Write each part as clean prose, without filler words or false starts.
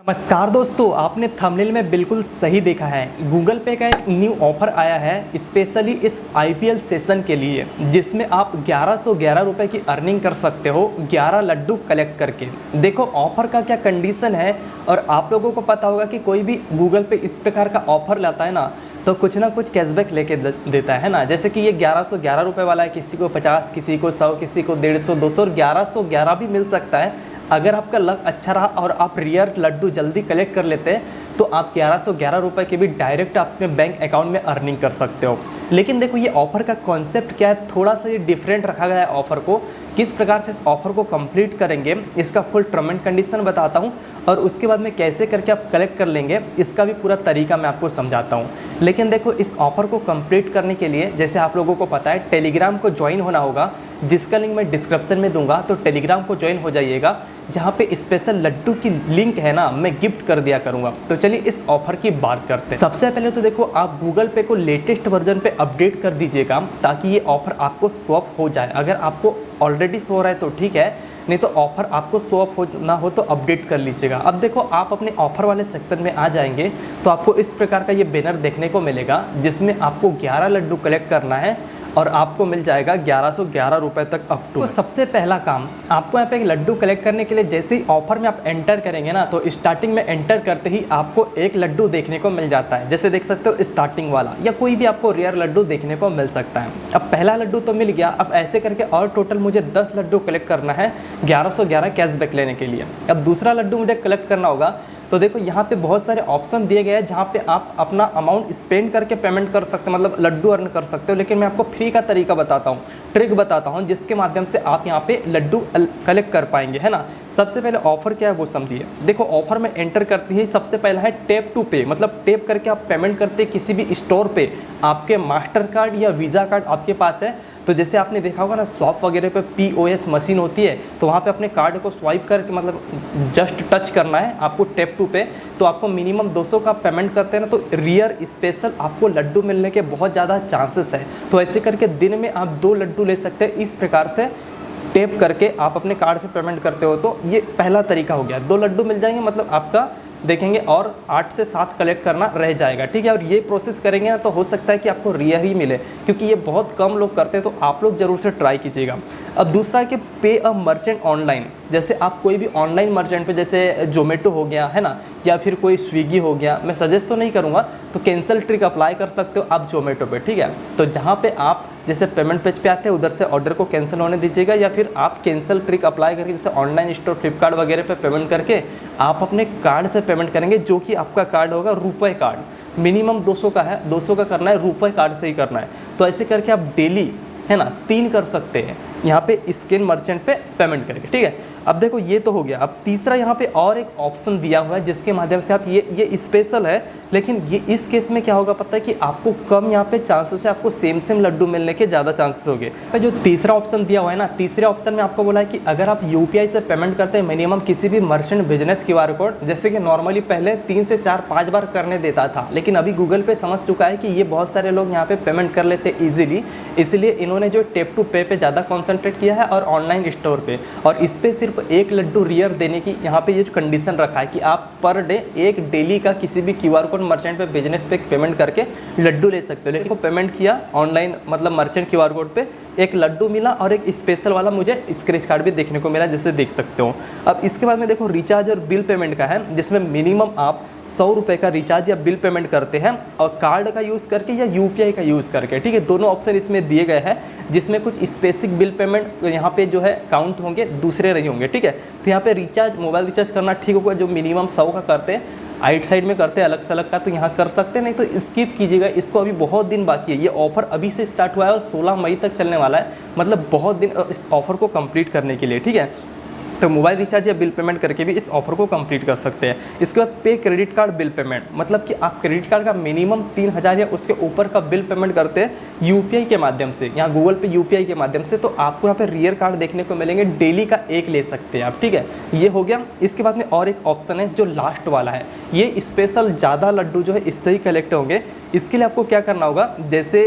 नमस्कार दोस्तों, आपने थंबनेल में बिल्कुल सही देखा है। गूगल पे का एक न्यू ऑफर आया है स्पेशली इस आईपीएल सेशन के लिए, जिसमें आप 1111 रुपये की अर्निंग कर सकते हो 11 लड्डू कलेक्ट करके। देखो ऑफर का क्या कंडीशन है, और आप लोगों को पता होगा कि कोई भी गूगल पे इस प्रकार का ऑफर लाता है ना तो कुछ ना कुछ कैशबैक लेके देता है ना। जैसे कि ये 1111 रुपये वाला है, किसी को 50, किसी को 100, किसी को 150, 200 और 1111 भी मिल सकता है। अगर आपका लक अच्छा रहा और आप रियल लड्डू जल्दी कलेक्ट कर लेते हैं तो आप 1111 रुपये के भी डायरेक्ट अपने बैंक अकाउंट में अर्निंग कर सकते हो। लेकिन देखो ये ऑफ़र का कॉन्सेप्ट क्या है, थोड़ा सा ये डिफरेंट रखा गया है ऑफ़र को। किस प्रकार से इस ऑफ़र को कंप्लीट करेंगे इसका फुल टर्म एंड कंडीशन बताता हूँ, और उसके बाद में कैसे करके आप कलेक्ट कर लेंगे इसका भी पूरा तरीका मैं आपको समझाता हूँ। लेकिन देखो इस ऑफ़र को कंप्लीट करने के लिए जैसे आप लोगों को पता है टेलीग्राम को ज्वाइन होना होगा, जिसका लिंक मैं डिस्क्रिप्शन में दूंगा। तो टेलीग्राम को ज्वाइन हो जाइएगा, जहाँ पे स्पेशल लड्डू की लिंक है ना मैं गिफ्ट कर दिया करूँगा। तो चलिए इस ऑफ़र की बात करते हैं। सबसे पहले तो देखो आप गूगल पे को लेटेस्ट वर्जन पे अपडेट कर दीजिएगा ताकि ये ऑफ़र आपको शो ऑफ हो जाए। अगर आपको ऑलरेडी शो हो रहा है तो ठीक है, नहीं तो ऑफ़र आपको शो ऑफ हो ना हो तो अपडेट कर लीजिएगा। अब देखो आप अपने ऑफ़र वाले सेक्शन में आ जाएंगे तो आपको इस प्रकार का ये बैनर देखने को मिलेगा, जिसमें आपको 11 लड्डू कलेक्ट करना है और आपको मिल जाएगा 1111 रुपये तक अप टू। तो सबसे पहला काम आपको यहाँ पे एक लड्डू कलेक्ट करने के लिए जैसे ही ऑफर में आप एंटर करेंगे ना तो स्टार्टिंग में एंटर करते ही आपको एक लड्डू देखने को मिल जाता है। जैसे देख सकते हो स्टार्टिंग वाला, या कोई भी आपको रेयर लड्डू देखने को मिल सकता है। अब पहला लड्डू तो मिल गया, अब ऐसे करके और टोटल मुझे 10 लड्डू कलेक्ट करना है 1111 कैशबैक लेने के लिए। अब दूसरा लड्डू मुझे कलेक्ट करना होगा, तो देखो यहाँ पे बहुत सारे ऑप्शन दिए गए हैं जहाँ पे आप अपना अमाउंट स्पेंड करके पेमेंट कर सकते हो, मतलब लड्डू अर्न कर सकते हो। लेकिन मैं आपको फ्री का तरीका बताता हूँ, ट्रिक बताता हूँ, जिसके माध्यम से आप यहाँ पे लड्डू कलेक्ट कर पाएंगे, है ना। सबसे पहले ऑफर क्या है वो समझिए। देखो ऑफर में एंटर करते ही सबसे पहला है टैप टू पे, मतलब टैप करके आप पेमेंट करते किसी भी स्टोर पे आपके मास्टर कार्ड या वीज़ा कार्ड आपके पास है तो जैसे आपने देखा होगा ना शॉप वगैरह पे POS मशीन होती है, तो वहाँ पे अपने कार्ड को स्वाइप करके मतलब जस्ट टच करना है आपको टैप टू पे, तो आपको मिनिमम 200 का पेमेंट करते हैं ना तो रियर स्पेशल आपको लड्डू मिलने के बहुत ज़्यादा चांसेस है। तो ऐसे करके दिन में आप 2 लड्डू ले सकते हैं। इस प्रकार से टैप करके आप अपने कार्ड से पेमेंट करते हो, तो ये पहला तरीका हो गया। 2 लड्डू मिल जाएंगे, मतलब आपका देखेंगे और 8 से 7 कलेक्ट करना रह जाएगा, ठीक है। और ये प्रोसेस करेंगे ना तो हो सकता है कि आपको रियर ही मिले, क्योंकि ये बहुत कम लोग करते हैं, तो आप लोग ज़रूर से ट्राई कीजिएगा। अब दूसरा है कि पे अ मर्चेंट ऑनलाइन। जैसे आप कोई भी ऑनलाइन मर्चेंट पे जैसे जोमेटो हो गया, है ना, या फिर कोई स्विगी हो गया, मैं सजेस्ट तो नहीं करूँगा, तो कैंसिल ट्रिक अप्लाई कर सकते हो आप जोमेटो पे, ठीक है। तो जहाँ पे आप जैसे पेमेंट पेज पे आते हैं उधर से ऑर्डर को कैंसिल होने दीजिएगा, या फिर आप कैंसिल ट्रिक अप्लाई करके जैसे ऑनलाइन स्टोर फ्लिपकार्ट वगैरह पे पेमेंट करके आप अपने कार्ड से पेमेंट करेंगे, जो कि आपका कार्ड होगा रुपए कार्ड। मिनिमम 200 का है, 200 का करना है, रुपए कार्ड से ही करना है। तो ऐसे करके आप डेली, है ना, 3 कर सकते हैं यहाँ पे स्कैन मर्चेंट पे पेमेंट करके, ठीक है। अब देखो ये तो हो गया। अब तीसरा यहाँ पे और एक ऑप्शन दिया हुआ है जिसके माध्यम से आप ये स्पेशल है, लेकिन ये इस केस में क्या होगा पता है कि आपको कम यहाँ पे चांसेस है, आपको सेम लड्डू मिलने के ज़्यादा चांसेस हो गए। जो तीसरा ऑप्शन दिया हुआ है ना, तीसरे ऑप्शन में आपको बोला है कि अगर आप UPI से पेमेंट करते हैं मिनिमम किसी भी मर्चेंट बिजनेस QR कोड, जैसे कि नॉर्मली पहले 3 से 4-5 बार करने देता था, लेकिन अभी गूगल पे समझ चुका है कि ये बहुत सारे लोग यहाँ पे पेमेंट कर लेते ईजिली, इसलिए इन्होंने जो टैप टू पे ज़्यादा कॉन्सेंट्रेट किया है और ऑनलाइन स्टोर पे, और इस पर सिर्फ 1 लड्डू रियर देने की यहाँ पे ये जो कंडीशन रखा है कि आप पर डे 1 डेली का किसी भी QR कोड मर्चेंट पे बिजनेस पे पेमेंट करके लड्डू ले सकते हो। लेकिन पेमेंट किया ऑनलाइन मतलब मर्चेंट QR कोड पे, 1 लड्डू मिला और एक स्पेशल वाला मुझे स्क्रैच कार्ड भी देखने को मिला, जैसे देख सकते हो। अब इसके बाद में देखो रिचार्ज और बिल पेमेंट का है, जिसमें मिनिमम आप 100 रुपये का रिचार्ज या बिल पेमेंट करते हैं, और कार्ड का यूज़ करके या UPI का यूज़ करके, ठीक है। दोनों ऑप्शन इसमें दिए गए हैं, जिसमें कुछ स्पेसिफिक बिल पेमेंट यहाँ पे जो है काउंट होंगे, दूसरे नहीं होंगे, ठीक है। तो यहाँ पे रिचार्ज, मोबाइल रिचार्ज करना ठीक होगा, जो मिनिमम 100 का करते हैं, आइट साइड में करते हैं अलग से अलग का, तो यहाँ कर सकते हैं, नहीं तो स्किप कीजिएगा इसको। अभी बहुत दिन बाकी है, ये ऑफर अभी से स्टार्ट हुआ है और 16 मई तक चलने वाला है, मतलब बहुत दिन इस ऑफर को कंप्लीट करने के लिए, ठीक है। तो मोबाइल रिचार्ज या बिल पेमेंट करके भी इस ऑफर को कंप्लीट कर सकते हैं। इसके बाद पे क्रेडिट कार्ड बिल पेमेंट, मतलब कि आप क्रेडिट कार्ड का मिनिमम 3000 या उसके ऊपर का बिल पेमेंट करते हैं UPI के माध्यम से, यहाँ गूगल पे UPI के माध्यम से, तो आपको यहाँ पे रियर कार्ड देखने को मिलेंगे, डेली का 1 ले सकते हैं आप, ठीक है। ये हो गया। इसके बाद में और एक ऑप्शन है जो लास्ट वाला है, ये स्पेशल ज़्यादा लड्डू जो है इससे ही कलेक्ट होंगे। इसके लिए आपको क्या करना होगा, जैसे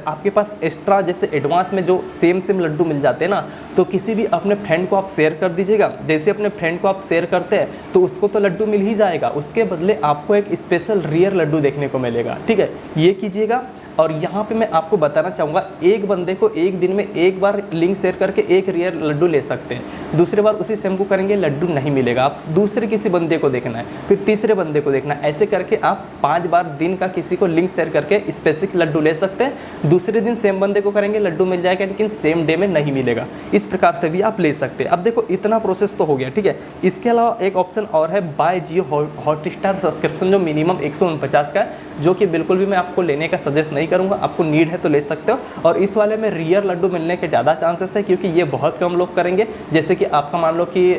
आपके पास एक्स्ट्रा जैसे एडवांस में जो सेम लड्डू मिल जाते हैं ना, तो किसी भी अपने फ्रेंड को आप शेयर कर दीजिएगा, जैसे अपने फ्रेंड को आप शेयर करते हैं तो उसको तो लड्डू मिल ही जाएगा, उसके बदले आपको एक स्पेशल रियर लड्डू देखने को मिलेगा। ठीक है, ये कीजिएगा। और यहाँ पे मैं आपको बताना चाहूँगा, एक बंदे को एक दिन में एक बार लिंक शेयर करके एक रियल लड्डू ले सकते हैं। दूसरी बार उसी सेम को करेंगे, लड्डू नहीं मिलेगा। आप दूसरे किसी बंदे को देखना है, फिर तीसरे बंदे को देखना है, ऐसे करके आप 5 बार दिन का किसी को लिंक शेयर करके स्पेसिफिक लड्डू ले सकते हैं। दूसरे दिन सेम बंदे को करेंगे, लड्डू मिल जाएगा, लेकिन सेम डे में नहीं मिलेगा। इस प्रकार से भी आप ले सकते हैं। अब देखो इतना प्रोसेस तो हो गया। ठीक है, इसके अलावा एक ऑप्शन और है, बाय जियो हॉटस्टार सब्सक्रिप्शन, जो मिनिमम 149 का है, जो कि बिल्कुल भी मैं आपको लेने का सजेस्ट नहीं करूँगा। आपको नीड है तो ले सकते हो। और इस वाले में रियल लड्डू मिलने के ज़्यादा चांसेस है, क्योंकि ये बहुत कम लोग करेंगे। जैसे कि आपका मान लो कि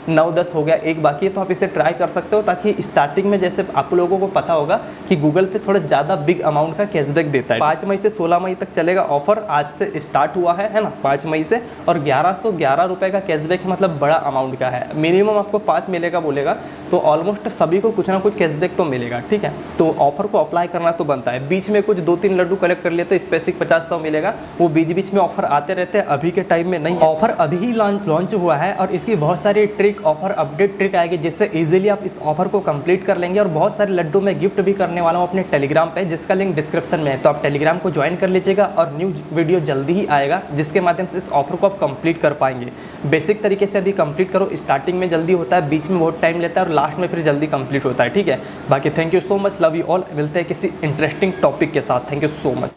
9-10 हो गया, एक बाकी है, तो आप इसे ट्राई कर सकते हो, ताकि स्टार्टिंग में जैसे आप लोगों को पता होगा कि गूगल पे थोड़ा ज़्यादा बिग अमाउंट का कैशबैक देता है। 5 मई से 16 मई तक चलेगा ऑफर, आज से स्टार्ट हुआ है ना, 5 मई से। और 1111 रुपये का कैशबैक, मतलब बड़ा अमाउंट का है। मिनिमम आपको 5 मिलेगा बोलेगा, तो ऑलमोस्ट सभी को कुछ ना कुछ कैशबैक तो मिलेगा। ठीक है, तो ऑफर को अप्लाई करना तो बनता है। बीच में कुछ 2-3 लड्डू कलेक्ट कर लिए तो स्पेसिफिक 50-100 मिलेगा। वो बीच में ऑफर आते रहते हैं, अभी के टाइम में नहीं। ऑफर अभी ही लॉन्च हुआ है और इसकी बहुत सारी ट्रिक, ऑफर अपडेट ट्रिक आएगी, जिससे इजीली आप इस ऑफर को कंप्लीट कर लेंगे। और बहुत सारे लड्डू मैं गिफ्ट भी करने वाला हूँ अपने टेलीग्राम पे, जिसका लिंक डिस्क्रिप्शन में है। तो आप टेलीग्राम को ज्वाइन कर लीजिएगा और न्यू वीडियो जल्दी ही आएगा, जिसके माध्यम से इस ऑफर को आप कंप्लीट कर पाएंगे। बेसिक तरीके से अभी कंप्लीट करो, स्टार्टिंग में जल्दी होता है, बीच में बहुत टाइम लेता है और लास्ट में फिर जल्दी कंप्लीट होता है। ठीक है, बाकी thank you so much, love you all. मिलते हैं किसी इंटरेस्टिंग टॉपिक के साथ। Thank you so much.